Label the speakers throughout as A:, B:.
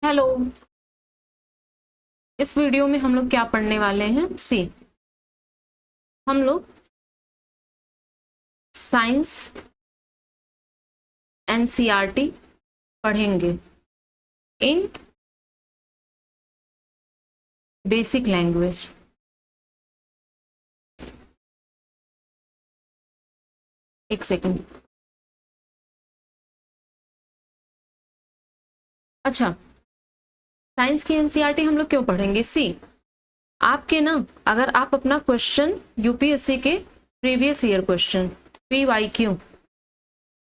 A: Hello. इस video में हम लोग क्या पढ़ने वाले हैं? सी, हम लोग साइंस एनसीईआरटी पढ़ेंगे इन बेसिक लैंग्वेज। एक सेकंड। अच्छा, साइंस की एनसीईआरटी हम लोग क्यों पढ़ेंगे? सी, आपके ना, अगर आप अपना क्वेश्चन यूपीएससी के प्रीवियस ईयर क्वेश्चन पीवाईक्यू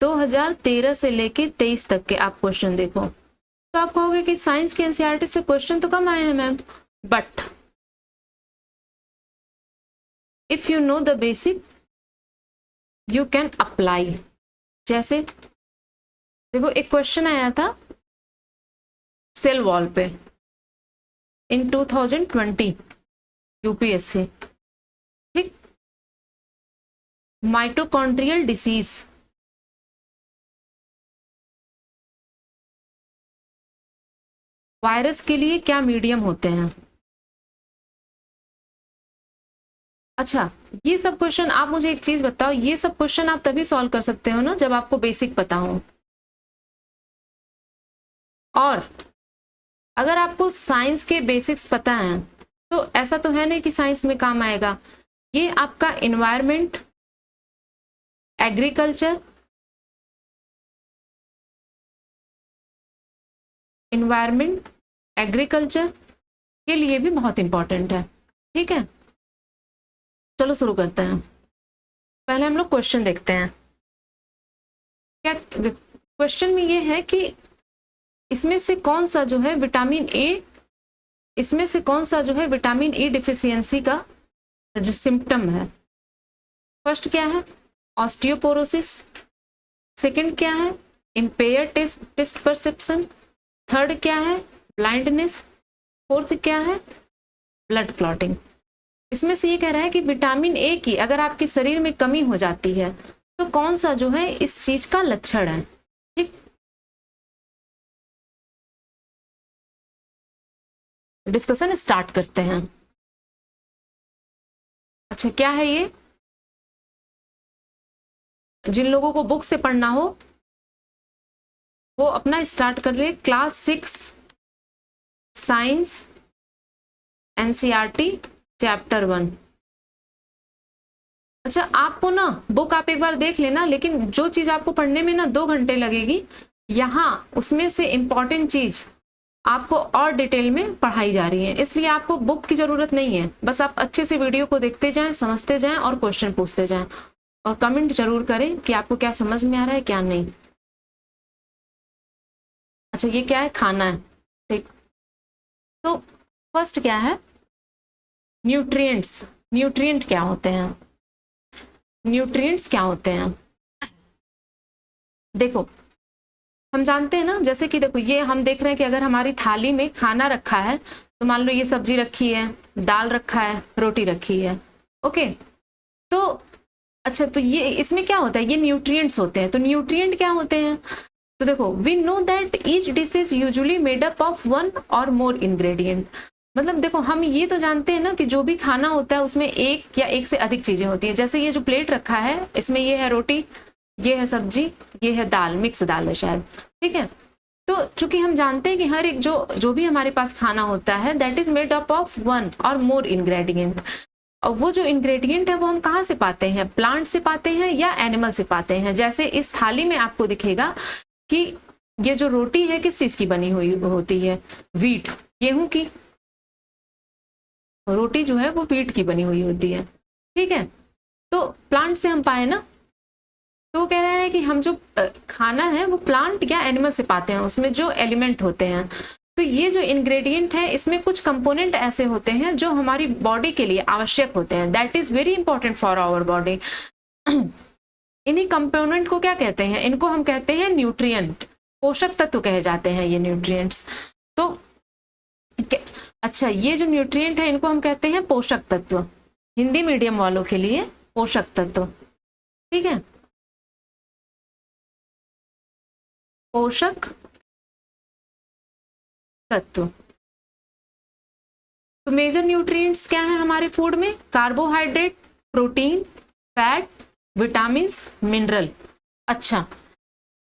A: 2013 से लेके 23 तक के आप क्वेश्चन देखो, तो आप कहोगे कि साइंस की एनसीईआरटी से क्वेश्चन तो कम आए हैं ma'am, but if you know the basic you can apply. जैसे देखो, एक क्वेश्चन आया था सेल वॉल पे इन 2020 यूपीएससी, ठीक। माइटोकॉन्ड्रियल डिसीज, वायरस के लिए क्या मीडियम होते हैं? अच्छा, ये सब क्वेश्चन आप मुझे एक चीज बताओ, ये सब क्वेश्चन आप तभी सॉल्व कर सकते हो ना जब आपको बेसिक पता हो। और अगर आपको साइंस के बेसिक्स पता हैं तो ऐसा तो है नहीं कि साइंस में काम आएगा। ये आपका इन्वायरमेंट, एग्रीकल्चर, इन्वायरमेंट एग्रीकल्चर के लिए भी बहुत इंपॉर्टेंट है, ठीक है। चलो शुरू करते हैं। पहले हम लोग क्वेश्चन देखते हैं। क्या क्वेश्चन में ये है कि इसमें से कौन सा जो है विटामिन ए, इसमें से कौन सा जो है विटामिन ई डिफिशियंसी का सिम्टम है? फर्स्ट क्या है? ऑस्टियोपोरोसिस। सेकंड क्या है? Empire test perception. थर्ड क्या है? ब्लाइंडनेस। फोर्थ क्या है? Blood clotting. इसमें से ये कह रहा है कि विटामिन ए की अगर आपके शरीर में कमी हो जाती है तो कौन सा जो है इस चीज का लक्षण है, ठीक। डिस्कशन स्टार्ट करते हैं। अच्छा, क्या है ये? जिन लोगों को बुक से पढ़ना हो वो अपना स्टार्ट कर ले। Class 6 science NCERT chapter 1। अच्छा, आपको ना बुक आप एक बार देख लेना, लेकिन जो चीज आपको पढ़ने में ना 2 घंटे लगेगी, यहाँ उसमें से इंपॉर्टेंट चीज आपको और डिटेल में पढ़ाई जा रही है, इसलिए आपको बुक की जरूरत नहीं है। बस आप अच्छे से वीडियो को देखते जाएं, समझते जाएं और क्वेश्चन पूछते जाएं, और कमेंट जरूर करें कि आपको क्या समझ में आ रहा है क्या नहीं। अच्छा, ये क्या है? खाना है, ठीक। तो फर्स्ट क्या है? न्यूट्रिएंट्स। न्यूट्रिएंट क्या होते हैं? न्यूट्रिएंट्स क्या होते हैं? देखो, हम जानते हैं ना, जैसे कि देखो ये हम देख रहे हैं कि अगर हमारी थाली में खाना रखा है तो मान लो ये सब्जी रखी है, दाल रखा है, रोटी रखी है, ओके। तो अच्छा, तो ये इसमें क्या होता है? ये न्यूट्रिएंट्स होते हैं। तो न्यूट्रिएंट क्या होते हैं? तो देखो, we know that each dish is usually made up of one or more ingredient. मतलब देखो, हम ये तो जानते हैं ना कि जो भी खाना होता है उसमें एक या एक से अधिक चीजें होती है। जैसे ये जो प्लेट रखा है इसमें ये है रोटी, ये है सब्जी, ये है दाल, मिक्स दाल है शायद, ठीक है। तो चूंकि हम जानते हैं कि हर एक जो जो भी हमारे पास खाना होता है that is made up of one or more ingredient. और वो जो इंग्रेडिएंट है वो हम कहाँ से पाते हैं? प्लांट से पाते हैं या एनिमल से पाते हैं? जैसे इस थाली में आपको दिखेगा कि ये जो रोटी है किस चीज की बनी हुई होती है? व्हीट, गेहूं की। रोटी जो है वो व्हीट की बनी हुई होती है, ठीक है। तो प्लांट से हम पाए ना, तो वो कह रहा है कि हम जो खाना है वो प्लांट या एनिमल से पाते हैं, उसमें जो एलिमेंट होते हैं। तो ये जो इंग्रेडिएंट है इसमें कुछ कंपोनेंट ऐसे होते हैं जो हमारी बॉडी के लिए आवश्यक होते हैं, that is very important for our body. इन्हीं कंपोनेंट को क्या कहते हैं? इनको हम कहते हैं न्यूट्रिएंट, पोषक तत्व कहे जाते हैं ये न्यूट्रिएंट्स। तो अच्छा, ये जो न्यूट्रिएंट है इनको हम कहते हैं पोषक तत्व, हिंदी मीडियम वालों के लिए पोषक तत्व, ठीक है। पोषक तत्व। तो मेजर न्यूट्रिएंट्स क्या है हमारे फूड में? Carbohydrate, protein, fat, vitamin, mineral. अच्छा,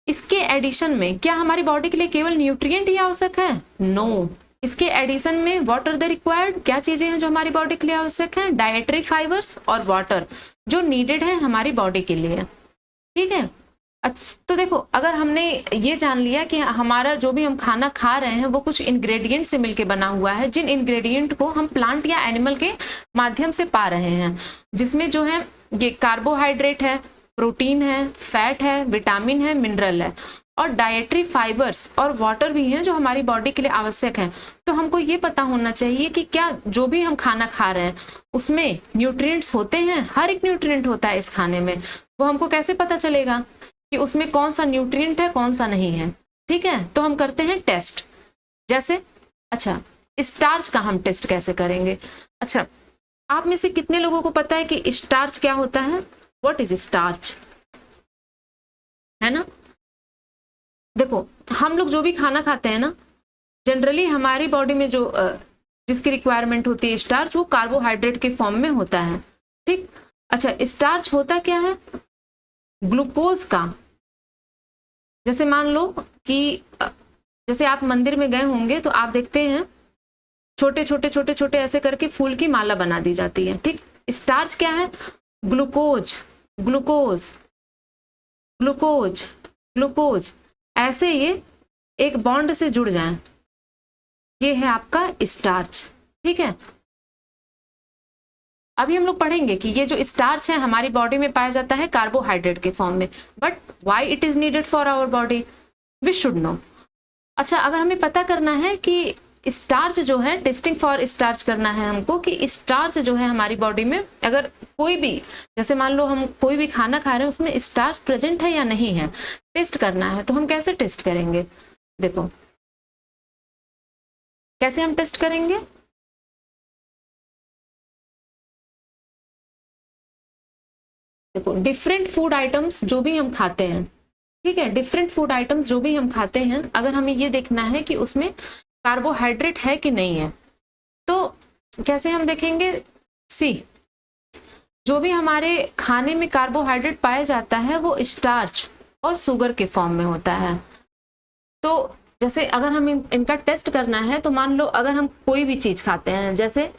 A: इसके एडिशन में क्या हमारी बॉडी के लिए केवल न्यूट्रिएंट ही आवश्यक है? नो, इसके एडिशन में व्हाट आर द रिक्वायर्ड, क्या चीजें हैं जो हमारी बॉडी के लिए आवश्यक हैं? डाइटरी फाइबर्स और वाटर जो नीडेड है हमारी बॉडी के लिए। ठीक है। अच्छा, तो देखो अगर हमने ये जान लिया कि हमारा जो भी हम खाना खा रहे हैं वो कुछ इंग्रेडिएंट से मिलके बना हुआ है, जिन इंग्रेडिएंट को हम प्लांट या एनिमल के माध्यम से पा रहे हैं, जिसमें जो है ये कार्बोहाइड्रेट है, प्रोटीन है, फैट है, विटामिन है, मिनरल है और डाइटरी फाइबर्स और वाटर भी हैं जो हमारी बॉडी के लिए आवश्यक है। तो हमको ये पता होना चाहिए कि क्या जो भी हम खाना खा रहे हैं उसमें न्यूट्रिएंट्स होते हैं। हर एक न्यूट्रिएंट होता है इस खाने में, वो हमको कैसे पता चलेगा कि उसमें कौन सा न्यूट्रिएंट है कौन सा नहीं है। ठीक है, तो हम करते हैं टेस्ट। जैसे अच्छा, स्टार्च का हम टेस्ट कैसे करेंगे? अच्छा, आप में से कितने लोगों को पता है कि स्टार्च क्या होता है? व्हाट इज स्टार्च, है ना? देखो हम लोग जो भी खाना खाते हैं ना, जनरली हमारी बॉडी में जो जिसकी रिक्वायरमेंट होती है स्टार्च, वो कार्बोहाइड्रेट के फॉर्म में होता है। ठीक। अच्छा, स्टार्च होता क्या है? ग्लूकोज का। जैसे मान लो कि जैसे आप मंदिर में गए होंगे तो आप देखते हैं छोटे छोटे छोटे छोटे ऐसे करके फूल की माला बना दी जाती है। ठीक। स्टार्च क्या है? ग्लूकोज, ग्लूकोज, ग्लूकोज, ग्लूकोज, ऐसे ये एक बॉन्ड से जुड़ जाएं, ये है आपका स्टार्च। ठीक है। अभी हम लोग पढ़ेंगे कि ये जो स्टार्च है हमारी बॉडी में पाया जाता है कार्बोहाइड्रेट के फॉर्म में, but why it is needed for our body, we should know. अच्छा, अगर हमें पता करना है कि स्टार्च जो है, टेस्टिंग फॉर स्टार्च करना है हमको कि स्टार्च जो है हमारी बॉडी में अगर कोई भी, जैसे मान लो हम कोई भी खाना खा रहे हैं उसमें स्टार्च प्रेजेंट है या नहीं है, टेस्ट करना है। तो हम कैसे टेस्ट करेंगे? देखो कैसे हम टेस्ट करेंगे। देखो डिफरेंट फूड आइटम्स जो भी हम खाते हैं, ठीक है, डिफरेंट फूड आइटम्स जो भी हम खाते हैं, अगर हमें ये देखना है कि उसमें कार्बोहाइड्रेट है कि नहीं है, तो कैसे हम देखेंगे? सी, जो भी हमारे खाने में कार्बोहाइड्रेट पाया जाता है वो स्टार्च और शुगर के फॉर्म में होता है। तो जैसे अगर हम इनका टेस्ट करना है तो मान लो अगर हम कोई भी चीज खाते हैं, जैसे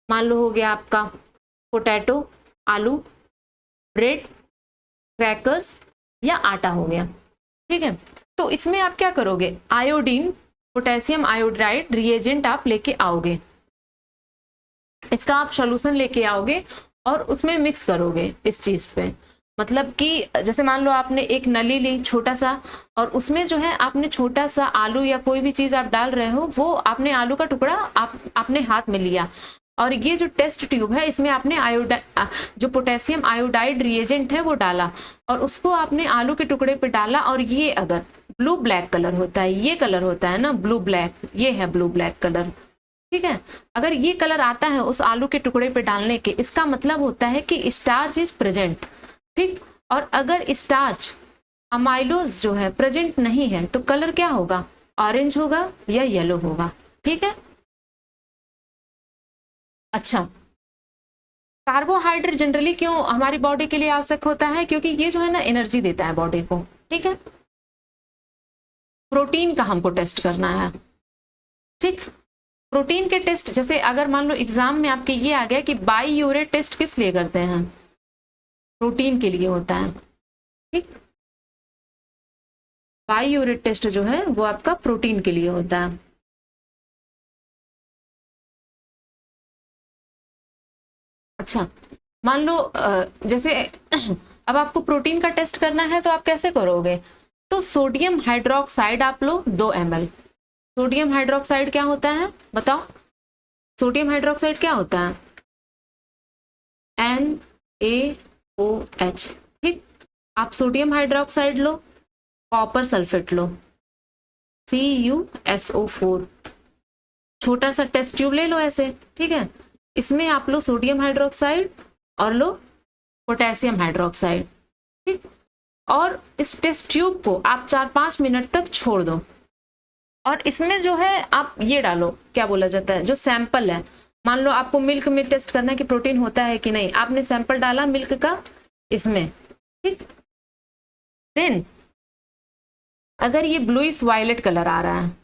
A: मान लो हो गया आपका पोटैटो, आलू, ब्रेड, क्रैकर्स या आटा हो गया। ठीक है, तो इसमें आप क्या करोगे? आयोडीन, पोटेशियम आयोडाइड रिएजेंट आप लेके आओगे, इसका आप सॉल्यूशन लेके आओगे और उसमें मिक्स करोगे इस चीज पे। मतलब कि जैसे मान लो आपने एक नली ली छोटा सा, और उसमें जो है आपने छोटा सा आलू या कोई भी चीज आप डाल रहे हो, वो आपने आलू का टुकड़ा आपने हाथ में लिया, और ये जो टेस्ट ट्यूब है इसमें आपने जो पोटेशियम आयोडाइड रिएजेंट है वो डाला, और उसको आपने आलू के टुकड़े पे डाला, और ये अगर ब्लू ब्लैक कलर होता है, ये कलर होता है ना ब्लू ब्लैक, ये है ब्लू ब्लैक कलर। ठीक है, अगर ये कलर आता है उस आलू के टुकड़े पे डालने के, इसका मतलब होता है कि स्टार्च इज प्रेजेंट। ठीक, और अगर स्टार्च अमाइलोज जो है प्रेजेंट नहीं है तो कलर क्या होगा? ऑरेंज होगा या येलो होगा। ठीक है। अच्छा, कार्बोहाइड्रेट जनरली क्यों हमारी बॉडी के लिए आवश्यक होता है? क्योंकि ये जो है ना एनर्जी देता है बॉडी को। ठीक है। प्रोटीन का हमको टेस्ट करना है। ठीक, प्रोटीन के टेस्ट, जैसे अगर मान लो एग्जाम में आपके ये आ गया कि बाईयूरेट टेस्ट किस लिए करते हैं? प्रोटीन के लिए होता है। ठीक, बाईयूरेट टेस्ट जो है वो आपका प्रोटीन के लिए होता है। अच्छा, मान लो जैसे अब आपको प्रोटीन का टेस्ट करना है तो आप कैसे करोगे? तो सोडियम हाइड्रोक्साइड आप लो 2 ml। सोडियम हाइड्रोक्साइड क्या होता है बताओ? सोडियम हाइड्रोक्साइड क्या होता है? NaOH। ठीक, आप सोडियम हाइड्रोक्साइड लो, कॉपर सल्फेट लो, CuSO4, छोटा सा टेस्ट ट्यूब ले लो ऐसे। ठीक है, इसमें आप लो सोडियम हाइड्रोक्साइड और लो पोटेशियम हाइड्रोक्साइड। ठीक, और इस टेस्ट ट्यूब को आप 4-5 मिनट तक छोड़ दो, और इसमें जो है आप ये डालो, क्या बोला जाता है, जो सैंपल है, मान लो आपको मिल्क में टेस्ट करना है कि प्रोटीन होता है कि नहीं, आपने सैंपल डाला मिल्क का इसमें, ठीक। देन अगर ये ब्लूइश वायलेट कलर आ रहा है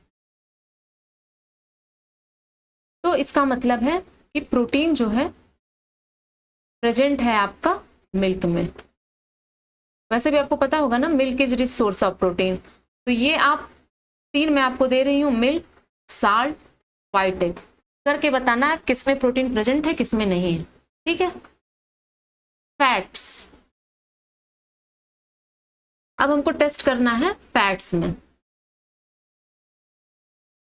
A: तो इसका मतलब है कि प्रोटीन जो है प्रेजेंट है आपका मिल्क में। वैसे भी आपको पता होगा ना, milk is rich source of protein. तो ये आप 3 मैं आपको दे रही हूँ, मिल्क, साल्ट, व्हाइट एग, करके बताना है किस में प्रोटीन प्रेजेंट है किस में नहीं है, ठीक है। फैट्स, अब हमको टेस्ट करना है फैट्स में,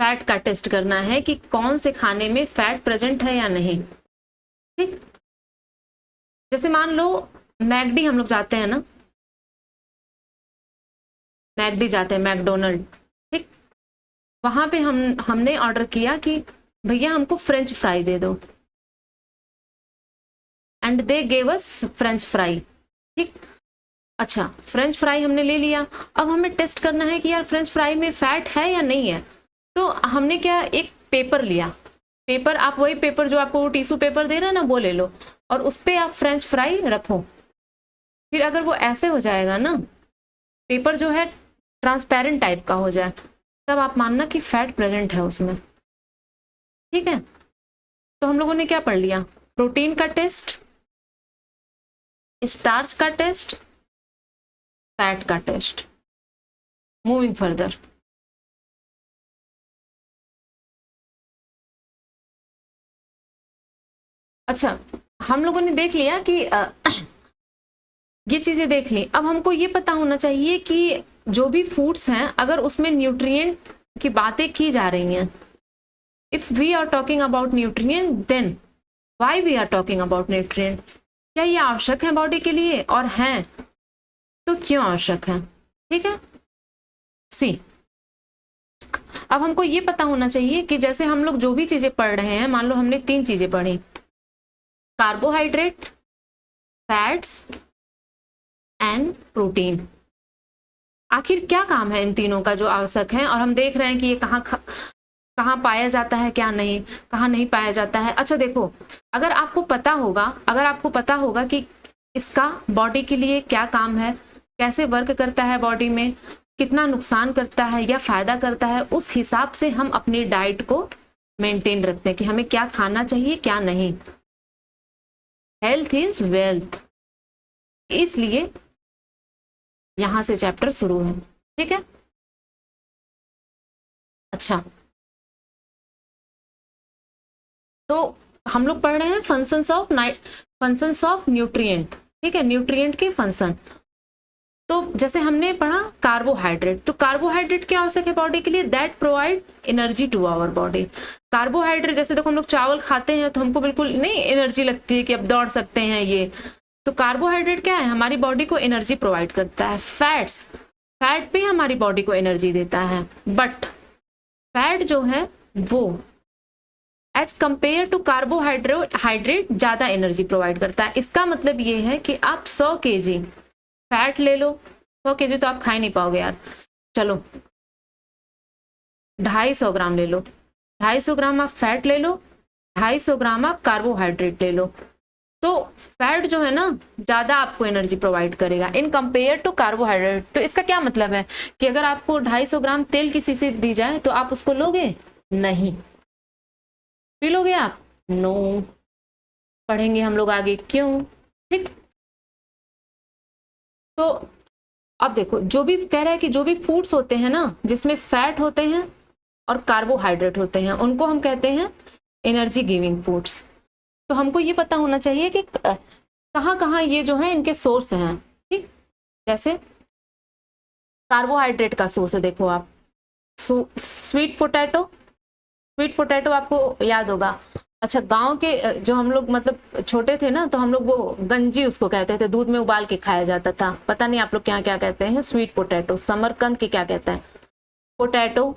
A: फैट का टेस्ट करना है कि कौन से खाने में फैट प्रेजेंट है या नहीं, ठीक। जैसे मान लो मैकडी हम लोग जाते हैं ना, मैकडी जाते हैं, मैकडोनल्ड, ठीक। वहां पे हमने ऑर्डर किया कि भैया हमको फ्रेंच फ्राई दे दो, and they gave us French fry, ठीक। अच्छा, फ्रेंच फ्राई हमने ले लिया, अब हमें टेस्ट करना है कि यार फ्रेंच फ्राई में फैट है या नहीं है। तो हमने क्या, एक पेपर लिया, पेपर, आप वही पेपर जो आपको टिश्यू पेपर दे रहा है ना वो ले लो, और उस पर आप फ्रेंच फ्राई रखो। फिर अगर वो ऐसे हो जाएगा ना, पेपर जो है ट्रांसपेरेंट टाइप का हो जाए, तब आप मानना कि फैट प्रेजेंट है उसमें, ठीक है। तो हम लोगों ने क्या पढ़ लिया, प्रोटीन का टेस्ट, स्टार्च का टेस्ट, फैट का टेस्ट। मूविंग फर्दर, अच्छा हम लोगों ने देख लिया कि ये चीजें देख ली। अब हमको ये पता होना चाहिए कि जो भी फूड्स हैं अगर उसमें न्यूट्रिएंट की बातें की जा रही हैं, if we are talking about nutrient, then why we are talking about nutrient, क्या ये आवश्यक है बॉडी के लिए, और हैं तो क्यों आवश्यक है, ठीक है। सी, अब हमको ये पता होना चाहिए कि जैसे हम लोग जो भी चीजें पढ़ रहे हैं, मान लो हमने 3 चीजें पढ़ी, कार्बोहाइड्रेट, फैट्स एंड प्रोटीन, आखिर क्या काम है इन तीनों का जो आवश्यक है, और हम देख रहे हैं कि ये कहाँ पाया जाता है, क्या नहीं, कहाँ नहीं पाया जाता है। अच्छा देखो, अगर आपको पता होगा कि इसका बॉडी के लिए क्या काम है, कैसे वर्क करता है बॉडी में, कितना नुकसान करता है या फायदा करता है, उस हिसाब से हम अपनी डाइट को मेंटेन रखते हैं कि हमें क्या खाना चाहिए क्या नहीं। हेल्थ इज वेल्थ, इसलिए यहां से चैप्टर शुरू है, ठीक है। अच्छा, तो हम लोग पढ़ रहे हैं फंक्शंस ऑफ न्यूट्रिएंट, ठीक है, न्यूट्रिएंट के फंक्शन। तो जैसे हमने पढ़ा कार्बोहाइड्रेट, तो कार्बोहाइड्रेट क्या आवश्यक है बॉडी के लिए, that provide energy to our body. Carbohydrate, जैसे देखो हम लोग चावल खाते हैं तो हमको बिल्कुल नहीं एनर्जी लगती है कि अब दौड़ सकते हैं ये, तो कार्बोहाइड्रेट क्या है, हमारी बॉडी को एनर्जी प्रोवाइड करता है। फैट भी हमारी बॉडी को एनर्जी देता है, बट फैट जो है वो एज कंपेयर टू कार्बोहाइड्रेट ज्यादा एनर्जी प्रोवाइड करता है। इसका मतलब ये है कि आप 100 kg फैट ले लो, 100 kg तो आप खा ही नहीं पाओगे यार, चलो 250 ग्राम ले लो, 250 ग्राम आप फैट ले लो, 250 ग्राम आप कार्बोहाइड्रेट ले लो, तो फैट जो है ना ज्यादा आपको एनर्जी प्रोवाइड करेगा इन कंपेयर टू कार्बोहाइड्रेट। तो इसका क्या मतलब है कि अगर आपको 250 ग्राम तेल की शीशी दी जाए तो आप उसको लोगे नहीं, पी लोगे आप, नो। पढ़ेंगे हम लोग आगे क्यों, ठीक। तो अब देखो, जो भी कह रहा है कि जो भी फूड्स होते हैं ना जिसमें फैट होते हैं और कार्बोहाइड्रेट होते हैं, उनको हम कहते हैं एनर्जी गिविंग फूड्स। तो हमको ये पता होना चाहिए कि कहाँ कहाँ ये जो है इनके सोर्स हैं, ठीक। जैसे कार्बोहाइड्रेट का सोर्स है, देखो आप, स्वीट पोटैटो आपको याद होगा। अच्छा, गांव के जो हम लोग मतलब छोटे थे ना, तो हम लोग वो गंजी उसको कहते थे, दूध में उबाल के खाया जाता था। पता नहीं आप लोग क्या क्या कहते हैं, स्वीट पोटैटो, समरकंद के क्या कहते हैं, पोटैटो,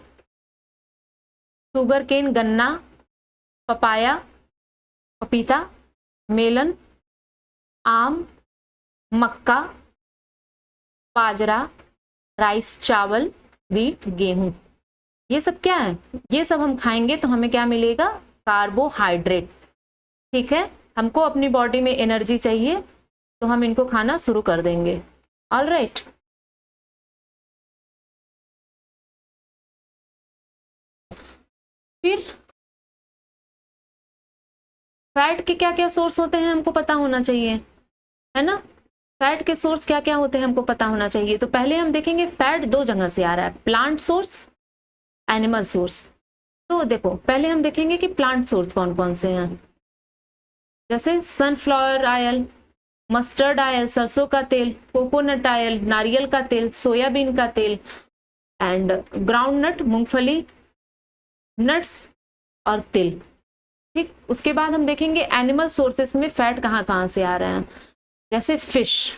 A: शुगर केन गन्ना, पपाया पपीता, मेलन, आम, मक्का, बाजरा, राइस चावल, व्हीट गेहूं, ये सब क्या है, ये सब हम खाएंगे तो हमें क्या मिलेगा, कार्बोहाइड्रेट। ठीक है, हमको अपनी बॉडी में एनर्जी चाहिए तो हम इनको खाना शुरू कर देंगे। All right. फिर फैट के क्या क्या सोर्स होते हैं हमको पता होना चाहिए, है ना। फैट के सोर्स क्या क्या होते हैं हमको पता होना चाहिए। तो पहले हम देखेंगे फैट दो जगह से आ रहा है, प्लांट सोर्स, एनिमल सोर्स। तो देखो पहले हम देखेंगे कि प्लांट सोर्स कौन कौन से हैं। जैसे सनफ्लावर ऑयल, मस्टर्ड ऑयल सरसों का तेल, कोकोनट ऑयल नारियल का तेल, सोयाबीन का तेल, एंड ग्राउंड नट मूंगफली, नट्स और तिल। ठीक, उसके बाद हम देखेंगे एनिमल सोर्सेस में फैट कहाँ कहाँ से आ रहे हैं। जैसे फिश,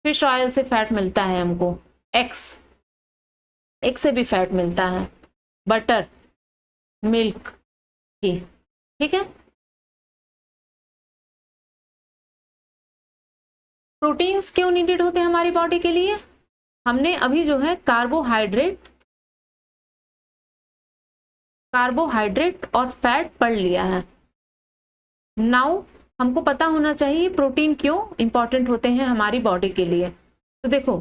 A: फिश ऑयल से फैट मिलता है हमको, एग्स, एग से भी फैट मिलता है, बटर, मिल्क घी। ठीक है, प्रोटीन्स क्यों नीडेड होते हैं हमारी बॉडी के लिए। हमने अभी जो है कार्बोहाइड्रेट और फैट पढ़ लिया है। नाउ हमको पता होना चाहिए प्रोटीन क्यों इंपॉर्टेंट होते हैं हमारी बॉडी के लिए। तो देखो,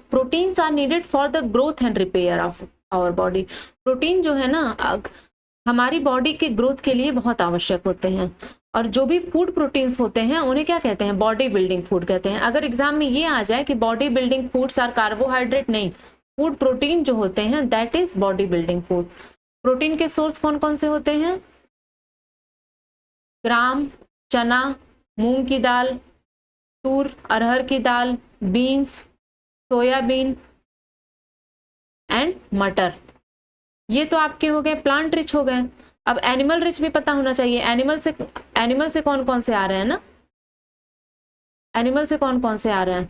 A: proteins are needed for the growth and repair of our body. Protein जो है ना हमारी बॉडी के ग्रोथ के लिए बहुत आवश्यक होते हैं। और जो भी फूड प्रोटीन्स होते हैं उन्हें क्या कहते हैं, बॉडी बिल्डिंग फूड कहते हैं। अगर एग्जाम में ये आ जाए कि body building foods are carbohydrate, नहीं, फूड प्रोटीन जो होते हैं that is body building food. Protein के सोर्स कौन कौन से होते हैं, ग्राम, चना, मूंग की दाल, तूर अरहर की दाल, बीन्स, सोयाबीन एंड मटर। ये तो आपके हो गए प्लांट रिच हो गए। अब एनिमल रिच भी पता होना चाहिए। एनिमल से कौन कौन से आ रहे हैं ना, एनिमल से कौन कौन से आ रहे हैं,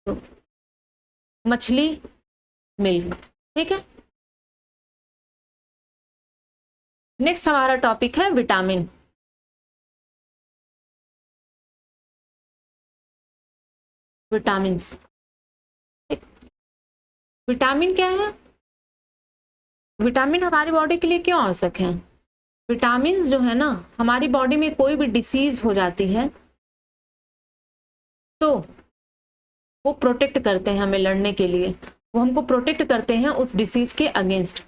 A: तो मछली, मिल्क। ठीक है, नेक्स्ट हमारा टॉपिक है विटामिन। विटामिन्स, विटामिन क्या है, विटामिन हमारी बॉडी के लिए क्यों आवश्यक है। विटामिन जो है ना हमारी बॉडी में कोई भी डिसीज हो जाती है तो वो प्रोटेक्ट करते हैं हमें लड़ने के लिए, वो हमको प्रोटेक्ट करते हैं उस डिसीज के अगेंस्ट।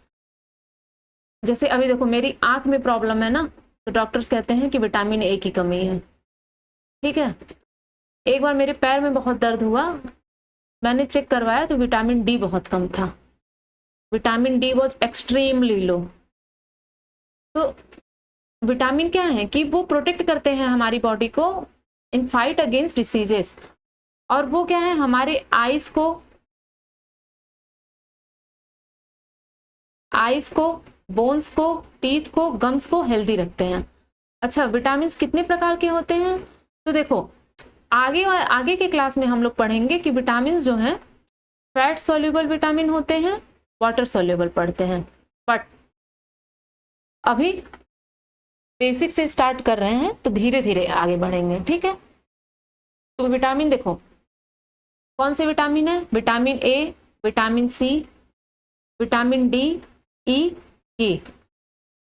A: जैसे अभी देखो मेरी आंख में प्रॉब्लम है ना, तो डॉक्टर्स कहते हैं कि विटामिन ए की कमी है। ठीक है, एक बार मेरे पैर में बहुत दर्द हुआ, मैंने चेक करवाया तो विटामिन डी बहुत कम था, vitamin D was extremely low. तो विटामिन क्या है कि वो प्रोटेक्ट करते हैं हमारी बॉडी को इन फाइट अगेंस्ट डिसीजेस। और वो क्या है, हमारे आईज को, बोन्स को, टीथ को, गम्स को हेल्दी रखते हैं। अच्छा, विटामिन कितने प्रकार के होते हैं, तो देखो आगे के क्लास में हम लोग पढ़ेंगे कि विटामिन जो हैं फैट सोल्यूबल विटामिन होते हैं, वाटर सोल्यूबल पढ़ते हैं। बट अभी बेसिक से स्टार्ट कर रहे हैं तो धीरे धीरे आगे बढ़ेंगे। ठीक है, तो विटामिन देखो कौन से विटामिन है, vitamin A, vitamin C, vitamin D, E, K.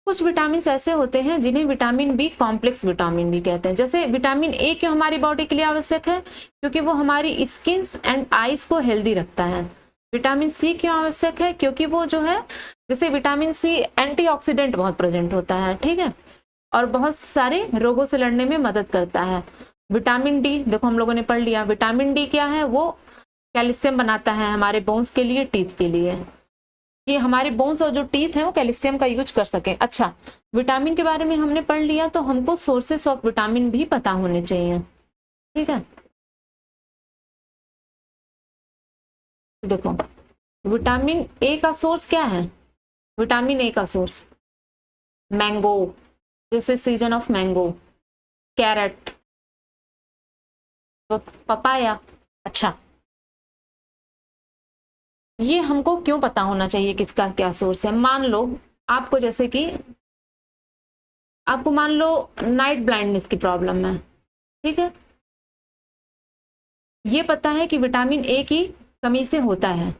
A: कुछ विटामिन ऐसे होते हैं जिन्हें विटामिन बी कॉम्प्लेक्स विटामिन भी कहते हैं। जैसे विटामिन ए क्यों हमारी बॉडी के लिए आवश्यक है, क्योंकि वो हमारी स्किन एंड आईज को हेल्दी रखता है। विटामिन सी क्यों आवश्यक है, क्योंकि वो जो है जैसे विटामिन सी एंटीऑक्सीडेंट बहुत प्रेजेंट होता है। ठीक है, और बहुत सारे रोगों से लड़ने में मदद करता है। विटामिन डी देखो हम लोगों ने पढ़ लिया, विटामिन डी क्या है, वो कैल्शियम बनाता है हमारे बोन्स के लिए, टीथ के लिए, कि हमारे बोन्स और जो टीथ हैं वो कैल्शियम का यूज कर सकें। अच्छा, विटामिन के बारे में हमने पढ़ लिया तो हमको सोर्सेस ऑफ विटामिन भी पता होने चाहिए। ठीक है, देखो विटामिन ए का सोर्स क्या है, विटामिन ए का सोर्स मैंगो, जैसे season of mango, carrot, papaya. अच्छा, ये हमको क्यों पता होना चाहिए किसका क्या सोर्स है। मान लो आपको, जैसे कि आपको मान लो नाइट ब्लाइंडनेस की प्रॉब्लम है, ठीक है, ये पता है कि विटामिन ए की कमी से होता है।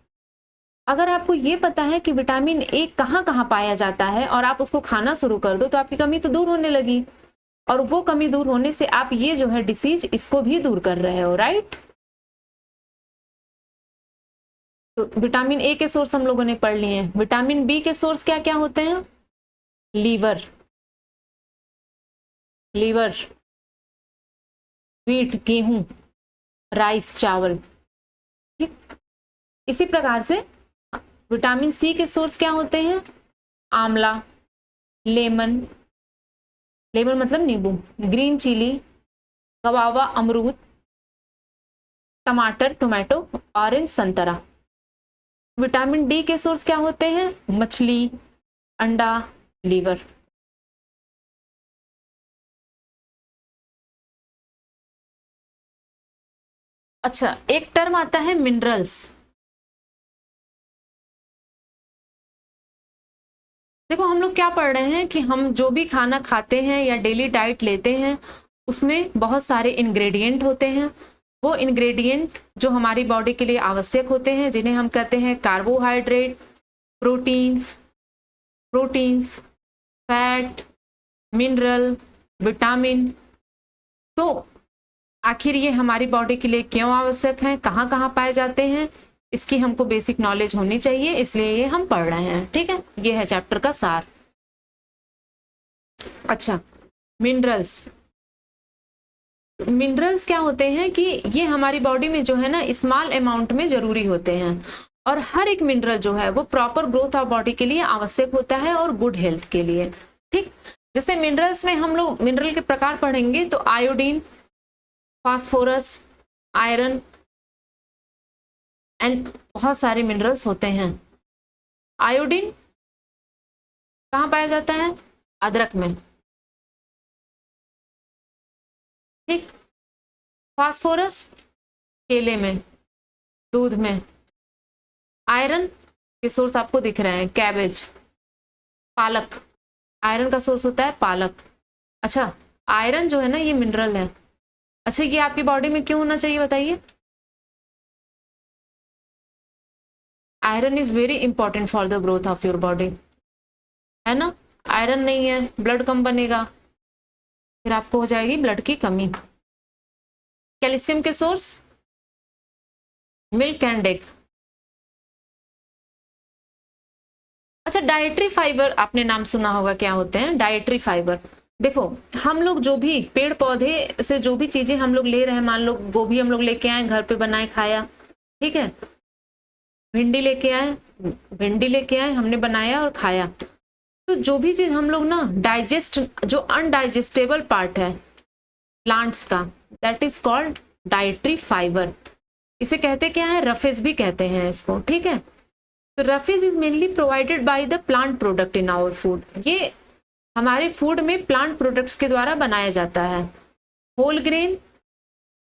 A: अगर आपको ये पता है कि विटामिन ए कहाँ कहाँ पाया जाता है और आप उसको खाना शुरू कर दो तो आपकी कमी तो दूर होने लगी, और वो कमी दूर होने से आप ये जो है डिसीज इसको भी दूर कर रहे हो, राइट। तो विटामिन ए के सोर्स हम लोगों ने पढ़ लिए हैं। विटामिन बी के सोर्स क्या क्या होते हैं? लीवर, लीवर, व्हीट गेहूं, राइस चावल, ठीक। इसी प्रकार से विटामिन सी के सोर्स क्या होते हैं? आंवला, लेमन, लेमन मतलब नींबू, ग्रीन चिली, गवावा अमरूद, टमाटर टोमेटो, ऑरेंज संतरा। विटामिन डी के सोर्स क्या होते हैं? मछली, अंडा, लीवर। अच्छा, एक टर्म आता है मिनरल्स। देखो हम लोग क्या पढ़ रहे हैं कि हम जो भी खाना खाते हैं या डेली डाइट लेते हैं उसमें बहुत सारे इंग्रेडिएंट होते हैं। वो इंग्रेडिएंट जो हमारी बॉडी के लिए आवश्यक होते हैं, जिन्हें हम कहते हैं carbohydrate, proteins, fat, mineral, vitamin. तो आखिर ये हमारी बॉडी के लिए क्यों आवश्यक है, कहाँ कहाँ पाए जाते हैं, इसकी हमको बेसिक नॉलेज होनी चाहिए, इसलिए ये हम पढ़ रहे हैं, ठीक है। ये है चैप्टर का सार। अच्छा, मिनरल्स। मिनरल्स क्या होते हैं कि ये हमारी बॉडी में जो है ना स्मॉल अमाउंट में जरूरी होते हैं, और हर एक मिनरल जो है वो प्रॉपर ग्रोथ ऑफ बॉडी के लिए आवश्यक होता है और गुड हेल्थ के लिए, ठीक। जैसे मिनरल्स में हम लोग मिनरल के प्रकार पढ़ेंगे तो आयोडीन, फास्फोरस, आयरन एंड बहुत सारे मिनरल्स होते हैं। आयोडीन कहाँ पाया जाता है? अदरक में, ठीक। फास्फोरस केले में, दूध में। आयरन के सोर्स आपको दिख रहे हैं, कैबेज, पालक, आयरन का सोर्स होता है पालक। अच्छा, आयरन जो है ना ये मिनरल है। अच्छा, ये आपकी बॉडी में क्यों होना चाहिए बताइए? Iron is very important for the growth of your body, है ना। आयरन नहीं है ब्लड कम बनेगा, फिर आपको हो जाएगी ब्लड की कमी। कैल्शियम के सोर्स मिल्क एंड एग। अच्छा, डाइटरी फाइबर आपने नाम सुना होगा, क्या होते हैं डाइटरी फाइबर? देखो हम लोग जो भी पेड़ पौधे से जो भी चीजें हम लोग ले रहे हैं, मान लो गोभी हम लोग लेके आए घर पे बनाए खाया, ठीक है। भिंडी लेके आए, भिंडी लेके आए हमने बनाया और खाया। तो जो भी चीज हम लोग ना डाइजेस्ट, जो अनडाइजेस्टेबल पार्ट है प्लांट्स का, that is called dietary fibre. इसे कहते क्या है? रफेज भी कहते हैं इसको, ठीक है। तो roughage is mainly provided by the plant product in our food. ये हमारे फूड में प्लांट प्रोडक्ट्स के द्वारा बनाया जाता है। Whole grain,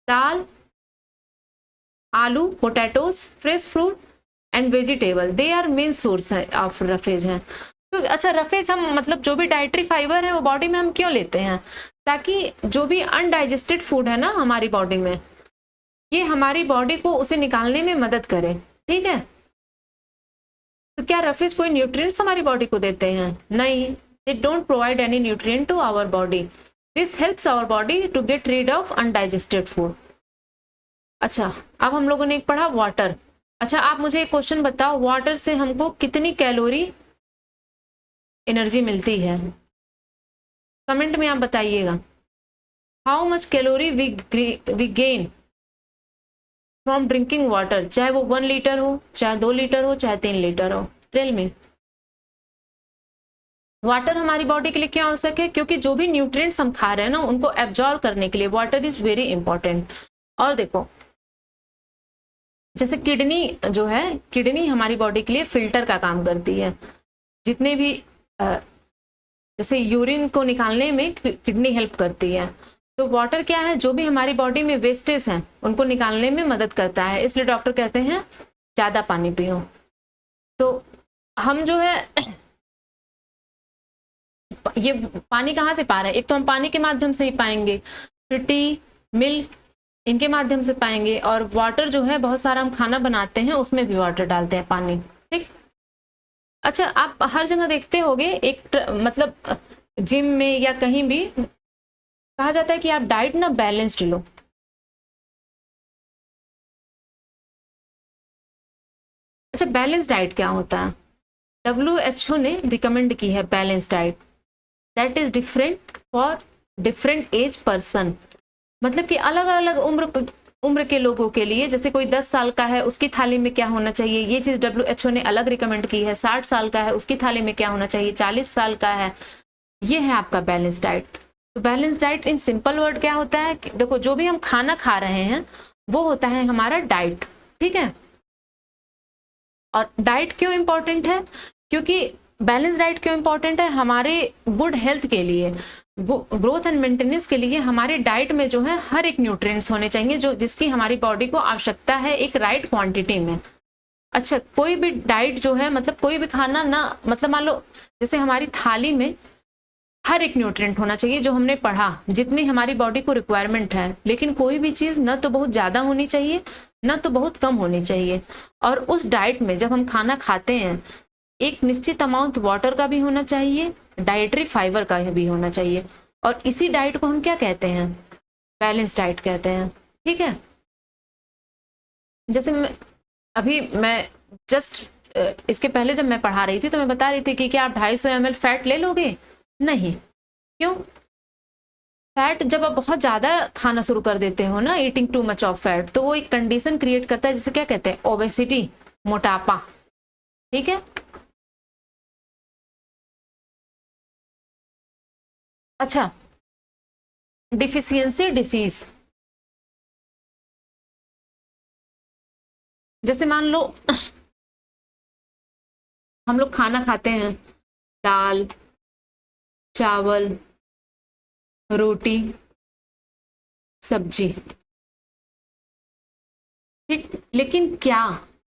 A: dal, aloo, potatoes, fresh fruit and vegetable, they are main source of roughage है। तो अच्छा, रफेज हम मतलब जो भी डाइटरी फाइबर है वो बॉडी में हम क्यों लेते हैं? ताकि जो भी अनडाइजेस्टेड फूड है ना हमारी बॉडी में, ये हमारी बॉडी को उसे निकालने में मदद करे, ठीक है। तो क्या रफेज कोई न्यूट्रिएंट्स हमारी बॉडी को देते हैं? नहीं, they don't provide any nutrient to our body. This helps our body to get rid of undigested food. अच्छा, अब हम लोगों ने एक पढ़ा वाटर। अच्छा, आप मुझे एक क्वेश्चन बताओ, वाटर से हमको कितनी कैलोरी एनर्जी मिलती है? कमेंट में आप बताइएगा। How much calorie we gain from drinking water, चाहे वो 1 लीटर हो, चाहे 2 लीटर हो, चाहे 3 लीटर हो। टेल मी, वाटर हमारी बॉडी के लिए क्यों आवश्यक है? क्योंकि जो भी न्यूट्रिएंट्स हम खा रहे हैं ना उनको एब्जॉर्ब करने के लिए वाटर इज वेरी इंपॉर्टेंट। और देखो जैसे किडनी जो है, किडनी हमारी बॉडी के लिए फिल्टर का काम करती है। जितने भी जैसे यूरिन को निकालने में किडनी हेल्प करती है। तो वाटर क्या है? जो भी हमारी बॉडी में वेस्टेज हैं उनको निकालने में मदद करता है, इसलिए डॉक्टर कहते हैं ज़्यादा पानी पियो। तो हम जो है ये पानी कहाँ से पा रहे हैं? एक तो हम पानी के माध्यम से ही पाएंगे, फिर टी, मिल्क, इनके माध्यम से पाएंगे। और वाटर जो है, बहुत सारा हम खाना बनाते हैं उसमें भी वाटर डालते हैं, पानी। ठीक। अच्छा, आप हर जगह देखते होंगे, मतलब जिम में या कहीं भी कहा जाता है कि आप डाइट ना बैलेंस्ड लो। अच्छा, बैलेंस डाइट क्या होता है? WHO ने रिकमेंड की है balance diet, that is different for different age person. मतलब कि अलग अलग उम्र के लोगों के लिए, जैसे कोई 10 साल का है उसकी थाली में क्या होना चाहिए, ये चीज WHO ने अलग रिकमेंड की है। 60 साल का है उसकी थाली में क्या होना चाहिए, 40 साल का है, ये है आपका बैलेंस डाइट। तो balance diet in simple word क्या होता है कि देखो, जो भी हम खाना खा रहे हैं वो होता है हमारा डाइट। ठीक है। और डाइट क्यों इंपॉर्टेंट है? क्योंकि बैलेंस डाइट क्यों इंपॉर्टेंट है? हमारे गुड हेल्थ के लिए, ग्रोथ एंड मेंटेनेंस के लिए हमारे डाइट में जो है हर एक न्यूट्रिएंट्स होने चाहिए जो जिसकी हमारी बॉडी को आवश्यकता है एक राइट क्वांटिटी में। अच्छा, कोई भी डाइट जो है, मतलब कोई भी खाना ना, मतलब मान लो जैसे हमारी थाली में हर एक न्यूट्रिएंट होना चाहिए जो हमने पढ़ा, जितनी हमारी बॉडी को रिक्वायरमेंट है, लेकिन कोई भी चीज ना तो बहुत ज्यादा होनी चाहिए ना तो बहुत कम होनी चाहिए। और उस डाइट में जब हम खाना खाते हैं, एक निश्चित अमाउंट वाटर का भी होना चाहिए, डाइटरी फाइबर का भी होना चाहिए। और इसी डाइट को हम क्या कहते हैं? बैलेंस डाइट कहते हैं। ठीक है। जैसे मैं जस्ट इसके पहले जब मैं पढ़ा रही थी तो मैं बता रही थी कि क्या आप 250 ml फैट ले लोगे? नहीं। क्यों? फैट जब आप बहुत ज्यादा खाना शुरू कर देते हो ना, eating too much of fat, तो वो एक कंडीशन क्रिएट करता है जिसे क्या कहते हैं? ओबेसिटी, मोटापा। ठीक है। अच्छा, डिफिशियंसी डिसीज, जैसे मान लो हम लोग खाना खाते हैं, दाल, चावल, रोटी, सब्जी। ठीक, लेकिन क्या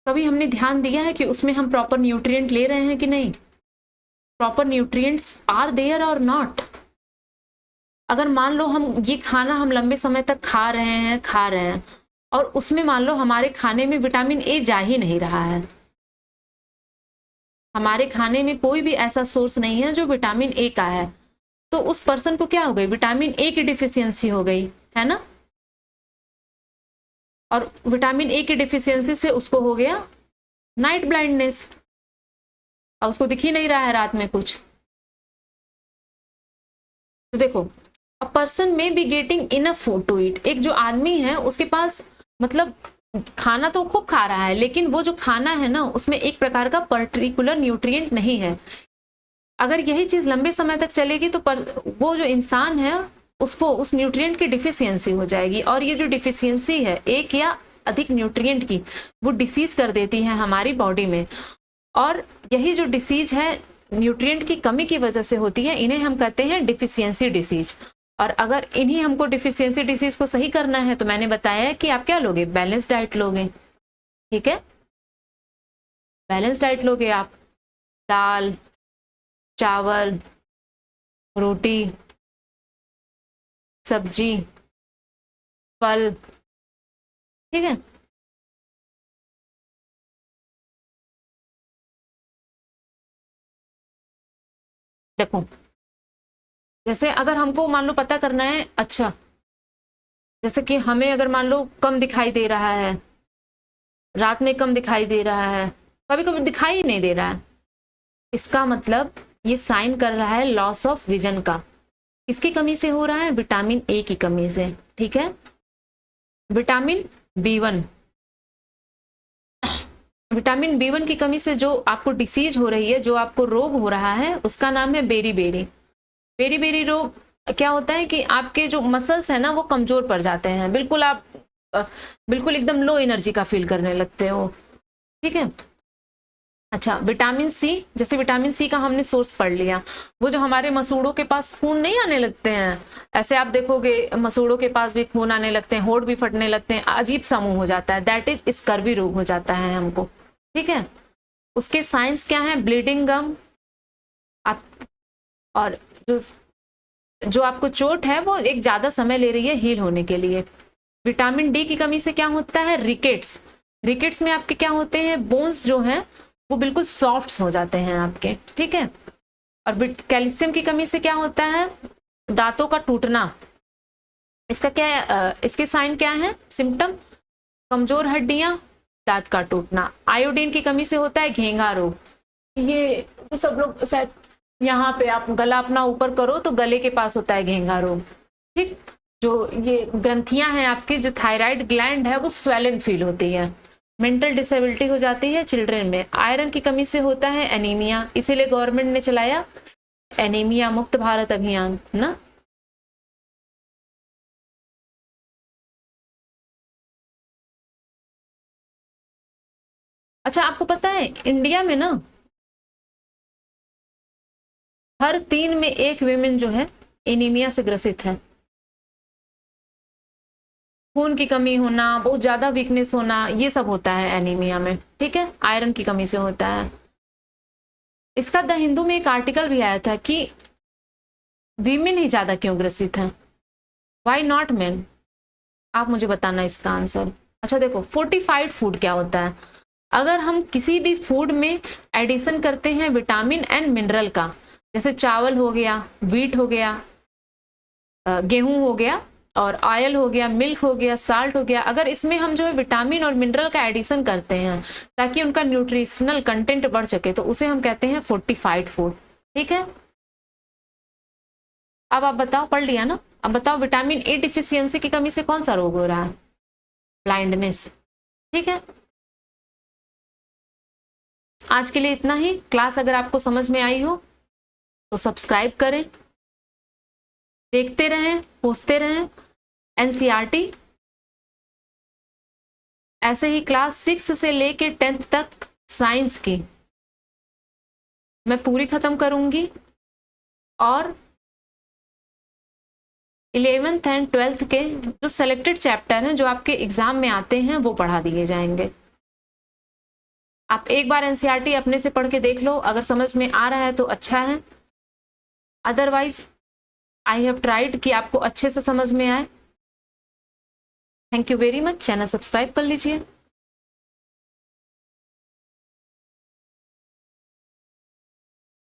A: कभी हमने ध्यान दिया है कि उसमें हम प्रॉपर न्यूट्रिएंट ले रहे हैं कि नहीं? प्रॉपर न्यूट्रिएंट्स आर देयर और नॉट? अगर मान लो हम ये खाना हम लंबे समय तक खा रहे हैं और उसमें मान लो हमारे खाने में विटामिन ए जा ही नहीं रहा है, हमारे खाने में कोई भी ऐसा सोर्स नहीं है जो विटामिन ए का है, तो उस पर्सन को क्या हो गई? विटामिन ए की डिफिशियंसी हो गई, है ना? और विटामिन ए की डिफिशियंसी से उसको हो गया नाइट ब्लाइंडनेस, और उसको दिख ही नहीं रहा है रात में कुछ। तो देखो, a person may be getting enough food to eat, एक जो आदमी है उसके पास मतलब खाना तो खूब खा रहा है, लेकिन वो जो खाना है ना उसमें एक प्रकार का पर्टिकुलर न्यूट्रिएंट नहीं है। अगर यही चीज लंबे समय तक चलेगी तो वो जो इंसान है उसको उस न्यूट्रिएंट की डिफिशियंसी हो जाएगी, और ये जो डिफिशियंसी है एक या अधिक न्यूट्रिएंट की, वो डिसीज कर देती है हमारी बॉडी में। और यही जो डिसीज है न्यूट्रिएंट की कमी की वजह से होती है, इन्हें हम कहते हैं डिफिशियंसी डिसीज। और अगर इन्हीं हमको डिफिशियंसी डिसीज को सही करना है तो मैंने बताया कि आप क्या लोगे? बैलेंस डाइट लोगे। ठीक है, बैलेंस डाइट लोगे आप, दाल, चावल, रोटी, सब्जी, फल। ठीक है। देखो, जैसे अगर हमको मान लो पता करना है, अच्छा जैसे कि हमें अगर मान लो कम दिखाई दे रहा है, रात में कम दिखाई दे रहा है, कभी कभी दिखाई ही नहीं दे रहा है, इसका मतलब ये साइन कर रहा है लॉस ऑफ विजन का। किसकी कमी से हो रहा है? विटामिन ए की कमी से। ठीक है। विटामिन B1, विटामिन B1 की कमी से जो आपको डिसीज हो रही है, जो आपको रोग हो रहा है, उसका नाम है बेरी बेरी। बेरी बेरी रोग क्या होता है कि आपके जो मसल्स है ना वो कमजोर पड़ जाते हैं, बिल्कुल आप बिल्कुल एकदम लो एनर्जी का फील करने लगते हो। ठीक है। अच्छा, विटामिन सी, जैसे विटामिन सी का हमने सोर्स पढ़ लिया, वो जो हमारे मसूड़ों के पास खून नहीं आने लगते हैं, ऐसे आप देखोगे मसूड़ों के पास भी खून आने लगते हैं, होठ भी फटने लगते हैं, अजीब सा मुंह हो जाता है, दैट इज स्कर्वी रोग हो जाता है हमको। ठीक है। उसके साइंस क्या है? ब्लीडिंग गम, आप, और जो जो आपको चोट है वो एक ज्यादा समय ले रही है हील होने के लिए। विटामिन डी की कमी से क्या होता है, रिकेट्स। रिकेट्स में आपके क्या होते हैं, बोन्स जो हैं वो बिल्कुल सॉफ्ट हो जाते हैं आपके, ठीक है। और कैल्शियम की कमी से क्या होता है, दांतों का टूटना। इसका क्या है, इसके साइन क्या है, सिम्टम, कमजोर हड्डियां, दांत का टूटना। आयोडीन की कमी से होता है घेंगा रोग। ये तो सब लोग शायद, यहाँ पे आप गला अपना ऊपर करो तो गले के पास होता है घेंगा रोग, ठीक। जो ये ग्रंथियां हैं आपकी, जो थायराइड ग्लैंड है वो स्वेलन फील होती है। मेंटल डिसेबिलिटी हो जाती है चिल्ड्रन में। आयरन की कमी से होता है एनीमिया, इसीलिए गवर्नमेंट ने चलाया एनीमिया मुक्त भारत अभियान ना। अच्छा, आपको पता है इंडिया में ना हर 3 में 1 वीमेन जो है एनीमिया से ग्रसित है। खून की कमी होना, बहुत ज्यादा वीकनेस होना, ये सब होता है एनीमिया में, ठीक है। आयरन की कमी से होता है। इसका द हिंदू में एक आर्टिकल भी आया था कि वीमेन ही ज्यादा क्यों ग्रसित हैं, व्हाई नॉट मेन। आप मुझे बताना इसका आंसर। अच्छा देखो, फोर्टिफाइड फूड क्या होता है, अगर हम किसी भी फूड में एडिशन करते हैं विटामिन एंड मिनरल का, जैसे चावल हो गया, व्हीट हो गया, गेहूं हो गया, और ऑयल हो गया, मिल्क हो गया, साल्ट हो गया, अगर इसमें हम जो है विटामिन और मिनरल का एडिशन करते हैं ताकि उनका न्यूट्रिशनल कंटेंट बढ़ सके, तो उसे हम कहते हैं फोर्टिफाइड फूड, ठीक है। अब आप बताओ, पढ़ लिया ना, अब बताओ विटामिन ए डिफिशियंसी की कमी से कौन सा रोग हो रहा है, ब्लाइंडनेस, ठीक है। आज के लिए इतना ही। क्लास अगर आपको समझ में आई हो तो सब्सक्राइब करें, देखते रहें, पूछते रहें। एनसीईआरटी ऐसे ही क्लास 6 से लेके 10th तक साइंस की मैं पूरी खत्म करूंगी, और 11th एंड 12th के जो सेलेक्टेड चैप्टर हैं जो आपके एग्जाम में आते हैं वो पढ़ा दिए जाएंगे। आप एक बार एनसीईआरटी अपने से पढ़ के देख लो, अगर समझ में आ रहा है तो अच्छा है, अदरवाइज आई हैव ट्राइड कि आपको अच्छे से समझ में आए। Thank you very much. Channel subscribe कर लीजिए।